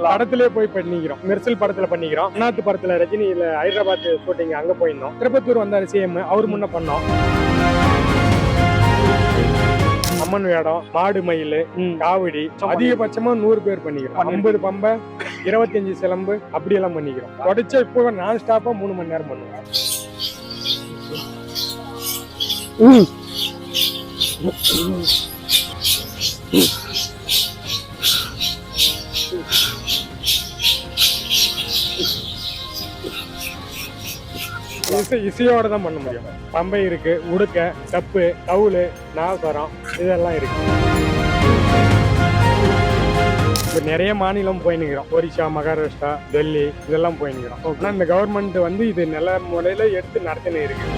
படத்திலே போய் பண்ணிக்கிறோம். மெர்சல் படத்துல பண்ணிக்கிறோம். அண்ணாத்து படத்துல ரஜினியில ஹைதராபாத் ஷூட்டிங் அங்க போயிருந்தோம். திருப்பத்தூர் வந்தாரு சிஎம், அவர் முன்ன பண்ணோம். அம்மன் வேடம், மாடு மயில், காவடி, அதிகபட்சமா 100 பேர் பண்ணிக்கிறோம். 50 பம்பை, 25 சிலம்பு அப்படி எல்லாம் பண்ணிக்கிறோம். தொடச்சா இப்போ நான் ஸ்டாப்பா 3 மணி நேரம் பண்ணுவோம். இசையோட தான் பண்ண முடியும். பம்பை இருக்கு, உடுக்க, தப்பு, தவுளு, நாசரம் இதெல்லாம் இருக்கு. இப்போ நிறைய மாநிலம் போயினுக்கிறோம். ஒரிசா, மகாராஷ்டிரா, டெல்லி இதெல்லாம் போயினுக்கிறோம். ஆனால் இந்த கவர்மெண்ட் வந்து இது நல்ல முறையில எடுத்து நடத்தினே இருக்கு.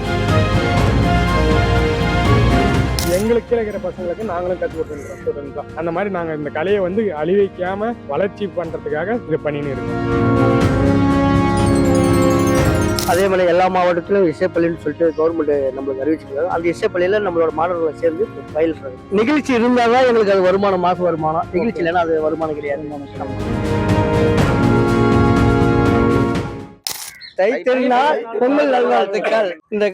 எங்களுக்கு கீழே இருக்கிற பசங்களுக்கு நாங்களும் கற்றுக் கொடுத்துருக்கோம் ஸ்டூடெண்ட்ஸ் தான். அந்த மாதிரி நாங்கள் இந்த கலையை வந்து அழிவைக்காம வளர்ச்சி பண்றதுக்காக இது பண்ணின்னு இருக்கோம். அதே மாதிரி எல்லா மாவட்டத்திலும் இசைப்பள்ளின்னு சொல்லிட்டு கவர்மெண்ட் நம்மளுக்கு அறிவிச்சிருக்காங்க. அந்த இசைப்பள்ளியில நம்மளோட மாணவர்களை சேர்ந்து பயில்றாங்க. நிகழ்ச்சி இருந்தால் தான் எங்களுக்கு அது வருமானம், மாச வருமானம். நிகழ்ச்சி இல்லைன்னா அது வருமானம் கிடையாது. தைத்திருநாள் பொங்கல் நல்வாழ்த்துக்கள். இந்த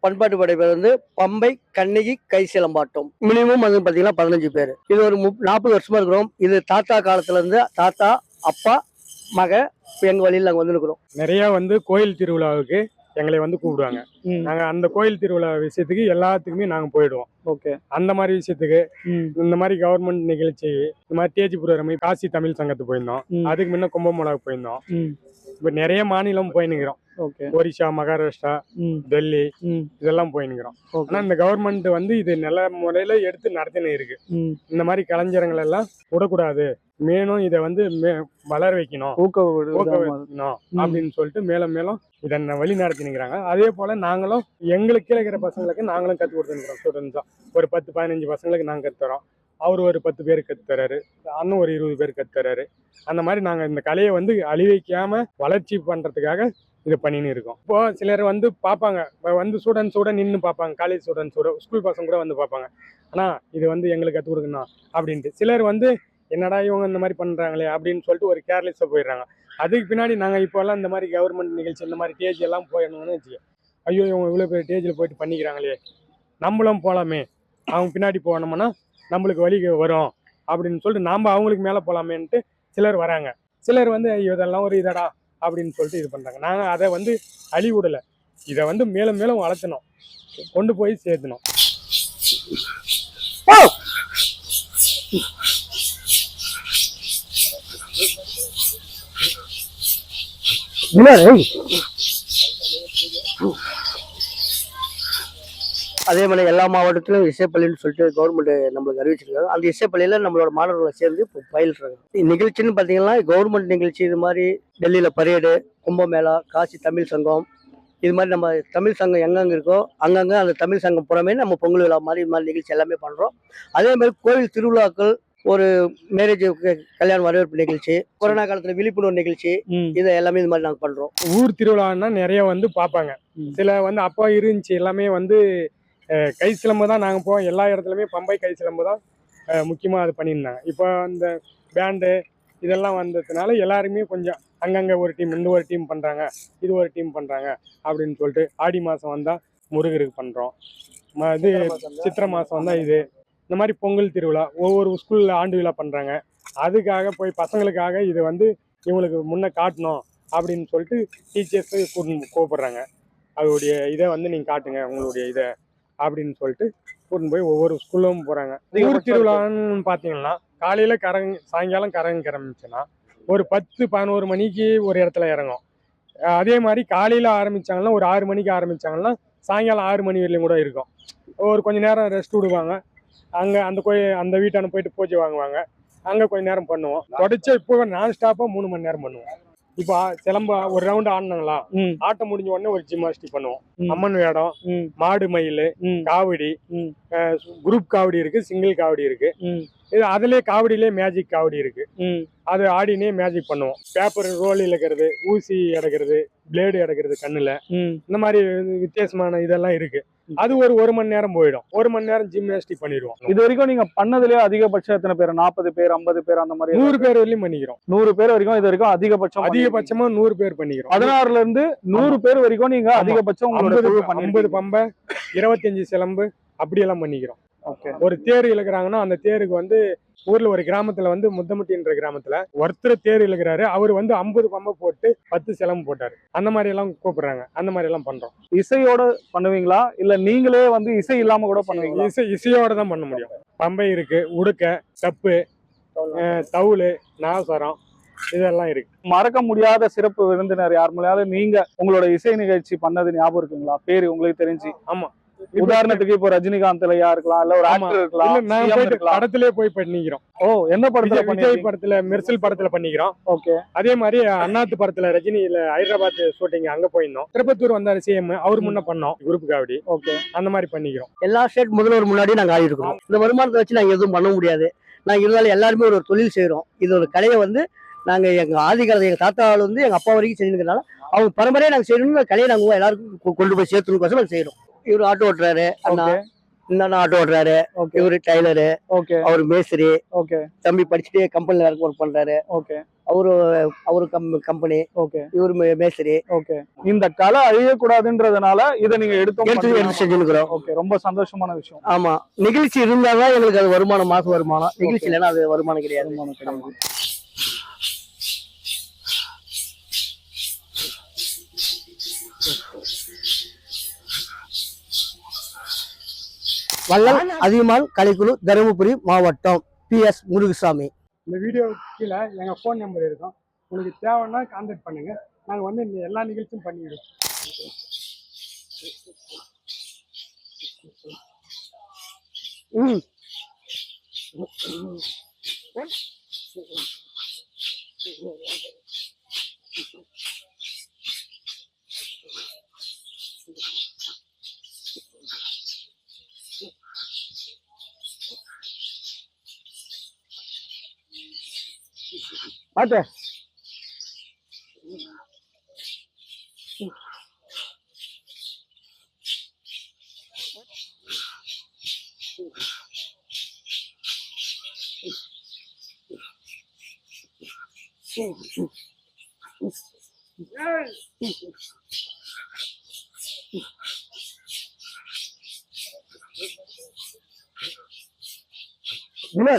பண்பாட்டு படைப்பேர் வந்து பம்பை, கண்ணகி, கை சிலம்பாட்டம். மினிமம் வந்து பாத்தீங்கன்னா 15 பேர். இது ஒரு 40 வருஷமா இருக்கிறோம். இது தாத்தா காலத்துல இருந்து தாத்தா, அப்பா, மக எங்க வழியில் நாங்க வந்து இருக்கிறோம். நிறைய வந்து கோயில் திருவிழாவுக்கு எங்களை வந்து கூப்பிடுவாங்க. நாங்க அந்த கோயில் திருவிழா விஷயத்துக்கு எல்லாத்துக்குமே நாங்க போயிடுவோம். ஓகே. அந்த மாதிரி விஷயத்துக்கு இந்த மாதிரி கவர்மெண்ட் நிகழ்ச்சி, இந்த மாதிரி தேஜி புரோகிராம், காசி தமிழ் சங்கத்துக்கு போயிருந்தோம். அதுக்கு முன்ன கும்பமேளாவுக்கு போயிருந்தோம். இப்ப நிறைய மாநிலம் போயினுக்கிறோம். ஒரிசா, மகாராஷ்டிரா, டெல்லி இதெல்லாம் போயினுக்கிறோம். ஆனா இந்த கவர்மெண்ட் வந்து இது நல்ல முறையில எடுத்து நடத்தினே இருக்கு. இந்த மாதிரி கலைஞர்கள் எல்லாம் விடக்கூடாது, மேலும் இதை வந்து வளர வைக்கணும், ஊக்குவிக்கணும் அப்படின்னு சொல்லிட்டு மேலும் மேலும் இதை வழி நடத்தினுக்கிறாங்க. அதே போல நாங்களும் எங்களுக்கு கீழே இருக்கிற பசங்களுக்கு நாங்களும் கற்றுக் கொடுத்துருக்கிறோம். ஸ்டூடெண்ட்ஸ் தான் ஒரு 10-15 பசங்களுக்கு நாங்கள் கற்றுத்தரோம். அவர் ஒரு 10 பேர் கற்றுத்தராரு, அண்ணன் ஒரு 20 பேர் கற்றுத்தராரு. அந்த மாதிரி நாங்கள் இந்த கலையை வந்து அழிவைக்காம வளர்ச்சி பண்றதுக்காக இது பண்ணின்னு இருக்கோம். இப்போ சிலர் வந்து பார்ப்பாங்க, வந்து ஸ்டூடெண்ட்ஸோட நின்று பார்ப்பாங்க, காலேஜ் ஸ்டூடெண்ட்ஸோட, ஸ்கூல் பசங்க கூட வந்து பார்ப்பாங்க. ஆனால் இது வந்து எங்களுக்கு கற்றுக் கொடுக்கணும் அப்படின்ட்டு சிலர் வந்து என்னடா இவங்க இந்த மாதிரி பண்ணுறாங்களே அப்படின்னு சொல்லிட்டு ஒரு கேர்லெஸ்ஸாக போயிடுறாங்க. அதுக்கு பின்னாடி நாங்கள் இப்போல்லாம் இந்த மாதிரி கவர்மெண்ட் நிகழ்ச்சி, இந்த மாதிரி ஸ்டேஜ் எல்லாம் போயிடணும்னு வச்சுக்கோ, ஐயோ இவங்க இவ்வளோ பேர் ஸ்டேஜில் போயிட்டு பண்ணிக்கிறாங்களே, நம்மளும் போகலாமே, அவங்க பின்னாடி போனோம்னா நம்மளுக்கு வழி வரும் அப்படின்னு சொல்லிட்டு நாம் அவங்களுக்கு மேலே போகலாமேன்ட்டு சிலர் வராங்க. சிலர் வந்து ஐயோ இதெல்லாம் ஒரு இதடா அப்படின்னு சொல்லிட்டு இது பண்ணுறாங்க. நாங்கள் அதை வந்து அழிவுடலை, இதை வந்து மேலும் மேலும் வளர்த்தணும், கொண்டு போய் சேர்த்தணும். அதே மாதிரி எல்லா மாவட்டத்திலும் இசைப்பள்ளின்னு சொல்லிட்டு கவர்மெண்ட் நம்மளுக்கு அறிவிச்சிருக்காங்க. அந்த இசைப்பள்ளியில நம்மளோட மாணவர்களை சேர்ந்து பயில்றாங்க. நிகழ்ச்சின்னு பாத்தீங்கன்னா கவர்மெண்ட் நிகழ்ச்சி, இது மாதிரி டெல்லியில பரேடு, கும்பமேளா, காசி தமிழ் சங்கம், இது மாதிரி நம்ம தமிழ் சங்கம் எங்கெங்க இருக்கோ அங்கங்க அந்த தமிழ் சங்கம் புறமே நம்ம பொங்கல் விழா மாதிரி இது மாதிரி நிகழ்ச்சி எல்லாமே பண்றோம். அதே மாதிரி கோவில் திருவிழாக்கள், ஒரு மேரேஜ், கல்யாண வரவேற்பு நிகழ்ச்சி, கொரோனா காலத்துல விழிப்புணர்வு நிகழ்ச்சி, இதை எல்லாமே இது மாதிரி நாங்க பண்றோம். ஊர் திருவிழான்னா நிறைய வந்து பார்ப்பாங்க. சில வந்து அப்பா இருந்துச்சு எல்லாமே வந்து கை சிலம்பு தான் நாங்கள் போவோம். எல்லா இடத்துலையுமே பம்பை, கை சிலம்பு தான் முக்கியமாக அது பண்ணியிருந்தாங்க. இப்போ இந்த பேண்டு இதெல்லாம் வந்ததுனால எல்லாருமே கொஞ்சம் அங்கங்கே ஒரு டீம், இந்த ஒரு டீம் பண்ணுறாங்க, இது ஒரு டீம் பண்ணுறாங்க அப்படின்னு சொல்லிட்டு ஆடி மாதம் வந்தால் முருகருக்கு பண்ணுறோம், இது சித்திரை மாதம் வந்தால் இது, இந்த மாதிரி பொங்கல் திருவிழா ஒவ்வொரு ஸ்கூலில் ஆண்டு விழா பண்ணுறாங்க. அதுக்காக போய் பசங்களுக்காக இது வந்து இவங்களுக்கு முன்னே காட்டணும் அப்படின்னு சொல்லிட்டு டீச்சர்ஸு கூப்பிட்றாங்க. அதோடைய இதை வந்து நீங்கள் காட்டுங்க உங்களுடைய இதை அப்படின்னு சொல்லிட்டு கூட்டின்னு போய் ஒவ்வொரு ஸ்கூலும் போகிறாங்க. ஊர் திருவிழான்னு பார்த்தீங்கன்னா காலையில் சாயங்காலம் கிளம்பிச்சுன்னா ஒரு 10-11 மணிக்கு ஒரு இடத்துல இறங்கும். அதே மாதிரி காலையில் ஆரம்பித்தாங்கன்னா ஒரு 6 மணிக்கு ஆரம்பித்தாங்கன்னா சாயங்காலம் 6 மணி வரையிலும் கூட இருக்கும். ஒரு கொஞ்சம் நேரம் ரெஸ்ட் விடுவாங்க. அங்கே அந்த வீட்டான போயிட்டு பூஜை வாங்குவாங்க. அங்கே கொஞ்சம் நேரம் பண்ணுவோம். தொடச்சா இப்போ நான் ஸ்டாப்பாக 3 மணி நேரம் பண்ணுவோம். இப்போ சிலம்ப ஒரு ரவுண்ட் ஆடினாங்களா, ஆட்டம் முடிஞ்ச உடனே ஒரு ஜிம்னாஸ்டிக் பண்ணுவோம். அம்மன் வேடம், மாடு மயில், காவடி, குரூப் காவடி இருக்கு, சிங்கிள் காவடி இருக்கு. இது அதுலயே காவடியிலே மேஜிக் காவடி இருக்கு. அது ஆடினே மேஜிக் பண்ணுவோம். பேப்பர் ரோல் இழக்கிறது, ஊசி எடுக்கிறது, பிளேடு எடுக்கிறது கண்ணுல, இந்த மாதிரி வித்தியாசமான இதெல்லாம் இருக்கு. அது ஒரு மணி நேரம் போயிடும். 1 மணி நேரம் ஜிம்னாஸ்டிக் பண்ணிடுவோம். இது வரைக்கும் நீங்க பண்ணதுலயே அதிகபட்சம் எத்தனை பேர்? 40 பேர், 50 பேர் அந்த மாதிரி? 100 பேர் வரையும் பண்ணிக்கிறோம். 100 பேர் வரைக்கும் இது வரைக்கும் அதிகபட்சமா 100 பேர் பண்ணிக்கிறோம். 16ல இருந்து 100 பேர் வரைக்கும் நீங்க அதிகபட்சம் 50 பம்பை, 25 சிலம்பு அப்படியெல்லாம் பண்ணிக்கிறோம். ஒரு தேர் இழுக்கிறாங்கன்னா அந்த தேருக்கு வந்து ஊர்ல ஒரு கிராமத்துல வந்து முத்தமட்டின்ற கிராமத்துல ஒருத்தர் தேர் இழுக்கிறாரு. அவர் வந்து 50 பம்பை போட்டு 10 சிலம்பு போட்டாரு. அந்த மாதிரி எல்லாம் கூப்பிடுறாங்க. அந்த மாதிரி எல்லாம் பண்றோம். இசையோட பண்ணுவீங்களா இல்ல நீங்களே வந்து இசை இல்லாம கூட பண்ணுவீங்களா? இசையோட தான் பண்ண முடியும். பம்பை இருக்கு, உடுக்க, தப்பு, தவுளு, நாசரம் இதெல்லாம் இருக்கு. மறக்க முடியாத சிறப்பு விருந்தினர் யார் மூலையாவது நீங்க உங்களோட இசை நிகழ்ச்சி பண்ணது ஞாபகம் இருக்குங்களா? பேரு உங்களுக்கு தெரிஞ்சு? ஆமா, உதாரணத்துக்கு இப்போ ரஜினிகாந்த் ஐயா இருக்கலாம், இல்ல ஒரு ஆக்டர் இருக்கலாம், நான் போயிட்டு படத்திலே போய் பண்ணிக்கிறோம். என்ன படத்துல? விஜய் படத்துல, மெர்சல் படத்துல பண்ணிக்கிறோம். ஓகே. அதே மாதிரி அண்ணாத்து படத்துல ரஜினியில ஹைதராபாத் ஷூட்டிங் அங்க போயிருந்தோம். திருப்பத்தூர் வந்தாரு சிஎம், அவர் முன்ன பண்ணோம் குரூப் காவடி. ஓகே. அந்த மாதிரி பண்ணிக்கிறோம். எல்லா ஸ்டேட் முதல்வர் முன்னாடி நாங்க ஆடி இருக்கோம். இந்த வருமானத்தை வச்சு நாங்க எதுவும் பண்ண முடியாது. நாங்க இருந்தாலும் எல்லாருமே ஒரு தொழில் செய்யறோம். இது ஒரு கலையை வந்து நாங்க எங்க ஆதி காலத்துல எங்க தாத்தாவில் வந்து எங்க அப்பா வரைக்கும் செஞ்சுக்கிறதுனால அவங்க பரம்பரையா நாங்க செய்யணும். கலையை நாங்க எல்லாருக்கும் கொண்டு போய் சேர்த்துக்கோசம் நாங்க செய்யறோம். இவரு ஆட்டோ ஓட்டுறாரு, அண்ணா இந்த அண்ணா ஆட்டோ ஓட்டுறாரு, இவரு டைலரு, அவரு மேஸ்திரி, தம்பி படிச்சுட்டு கம்பெனில ஒர்க் பண்றாரு, அவரு கம்பெனி, இவரு மேஸ்திரி. இந்த கலை அழியக்கூடாதுன்றதுனால இதை நீங்க எடுத்து செஞ்சுக்கிறோம். ரொம்ப சந்தோஷமான விஷயம். ஆமா, நிகழ்ச்சி இருந்தாதான் எங்களுக்கு அது வருமானம், மாசம் வருமானம். நிகழ்ச்சி இல்லைன்னா அது வருமானம் கிடையாது. வள்ளல் அதியமான் கலைக்குழு, தருமபுரி மாவட்டம், PS முருகசாமி. இந்த வீடியோ கீழே எங்க போன் நம்பர் இருக்கும். உங்களுக்கு தேவைன்னா கான்டாக்ட் பண்ணுங்க. நாங்க வந்து எல்லா நிகழ்ச்சியும் பண்ணிடுவோம். பாத்து என்ன